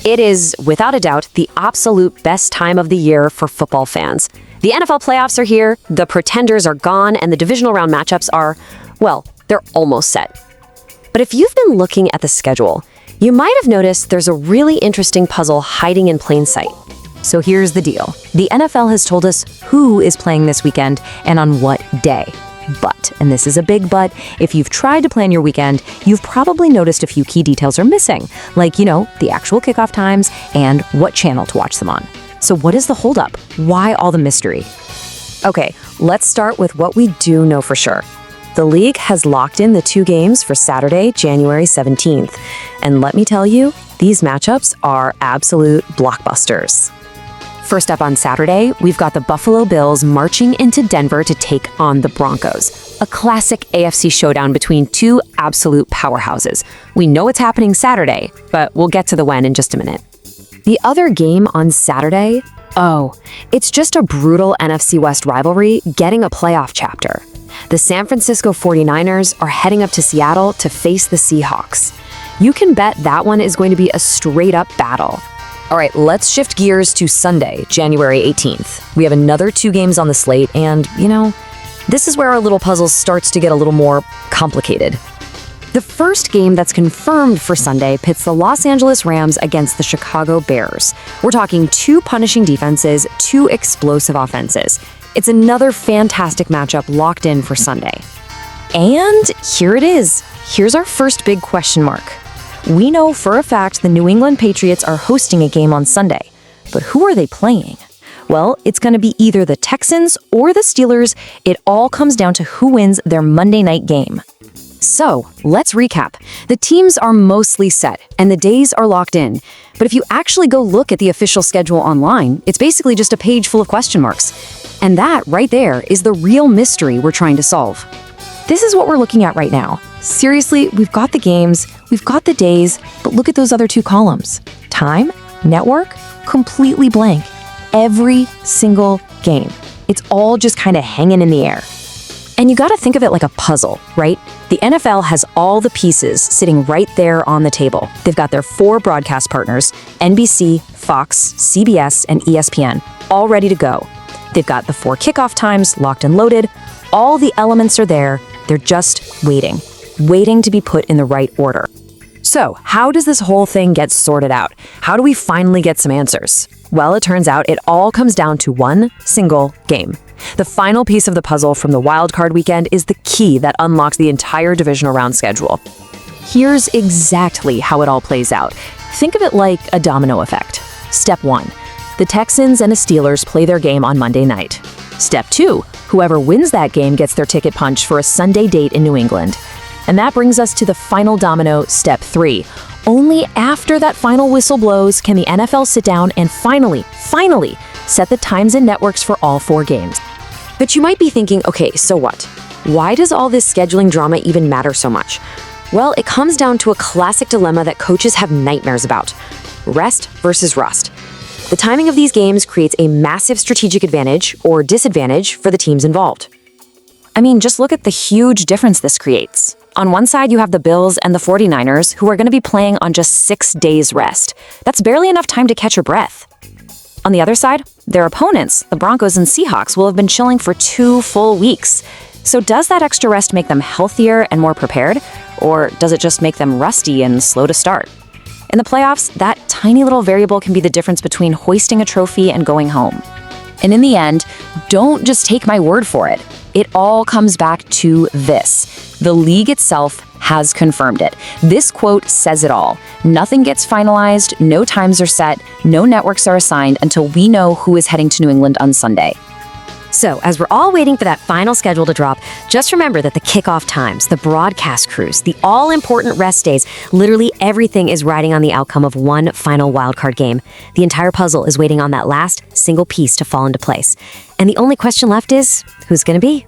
It is, without a doubt, the absolute best time of the year for football fans. The NFL playoffs are here, the pretenders are gone, and the divisional round matchups are, well, they're almost set. But if you've been looking at the schedule, you might have noticed there's a really interesting puzzle hiding in plain sight. So here's the deal. The NFL has told us who is playing this weekend and on what day. But, and this is a big but, if you've tried to plan your weekend, you've probably noticed a few key details are missing, like, the actual kickoff times and what channel to watch them on. So what is the holdup? Why all the mystery? Okay, let's start with what we do know for sure. The league has locked in the 2 games for Saturday, January 17th. And let me tell you, these matchups are absolute blockbusters. First up on Saturday, we've got the Buffalo Bills marching into Denver to take on the Broncos, a classic AFC showdown between 2 absolute powerhouses. We know it's happening Saturday, but we'll get to the when in just a minute. The other game on Saturday, it's just a brutal NFC West rivalry getting a playoff chapter. The San Francisco 49ers are heading up to Seattle to face the Seahawks. You can bet that one is going to be a straight-up battle. All right, let's shift gears to Sunday, January 18th. We have another 2 games on the slate, and, this is where our little puzzle starts to get a little more complicated. The first game that's confirmed for Sunday pits the Los Angeles Rams against the Chicago Bears. We're talking 2 punishing defenses, 2 explosive offenses. It's another fantastic matchup locked in for Sunday. And here it is. Here's our first big question mark. We know for a fact the New England Patriots are hosting a game on Sunday, but who are they playing? Well, it's going to be either the Texans or the Steelers. It all comes down to who wins their Monday night game. So, let's recap. The teams are mostly set, and the days are locked in. But if you actually go look at the official schedule online, it's basically just a page full of question marks. And that, right there, is the real mystery we're trying to solve. This is what we're looking at right now. Seriously, we've got the games, we've got the days, but look at those other 2 columns. Time, network, completely blank. Every single game. It's all just kind of hanging in the air. And you got to think of it like a puzzle, right? The NFL has all the pieces sitting right there on the table. They've got their 4 broadcast partners, NBC, Fox, CBS, and ESPN, all ready to go. They've got the 4 kickoff times locked and loaded. All the elements are there. They're just waiting to be put in the right order. So, how does this whole thing get sorted out? How do we finally get some answers? Well, it turns out it all comes down to one single game. The final piece of the puzzle from the wild card weekend is the key that unlocks the entire divisional round schedule. Here's exactly how it all plays out. Think of it like a domino effect. Step 1. The Texans and the Steelers play their game on Monday night. Step 2. Whoever wins that game gets their ticket punched for a Sunday date in New England. And that brings us to the final domino, Step 3. Only after that final whistle blows can the NFL sit down and finally set the times and networks for all 4 games. But you might be thinking, okay, so what? Why does all this scheduling drama even matter so much? Well, it comes down to a classic dilemma that coaches have nightmares about: rest versus rust. The timing of these games creates a massive strategic advantage or disadvantage for the teams involved. I mean, just look at the huge difference this creates. On one side, you have the Bills and the 49ers, who are going to be playing on just 6 days rest. That's barely enough time to catch your breath. On the other side, their opponents, the Broncos and Seahawks, will have been chilling for 2 full weeks. So does that extra rest make them healthier and more prepared? Or does it just make them rusty and slow to start? In the playoffs, that tiny little variable can be the difference between hoisting a trophy and going home. And in the end, don't just take my word for it. It all comes back to this. The league itself has confirmed it. This quote says it all. Nothing gets finalized, no times are set, no networks are assigned until we know who is heading to New England on Sunday. So, as we're all waiting for that final schedule to drop, just remember that the kickoff times, the broadcast crews, the all-important rest days, literally everything is riding on the outcome of one final wildcard game. The entire puzzle is waiting on that last single piece to fall into place. And the only question left is, who's going to be?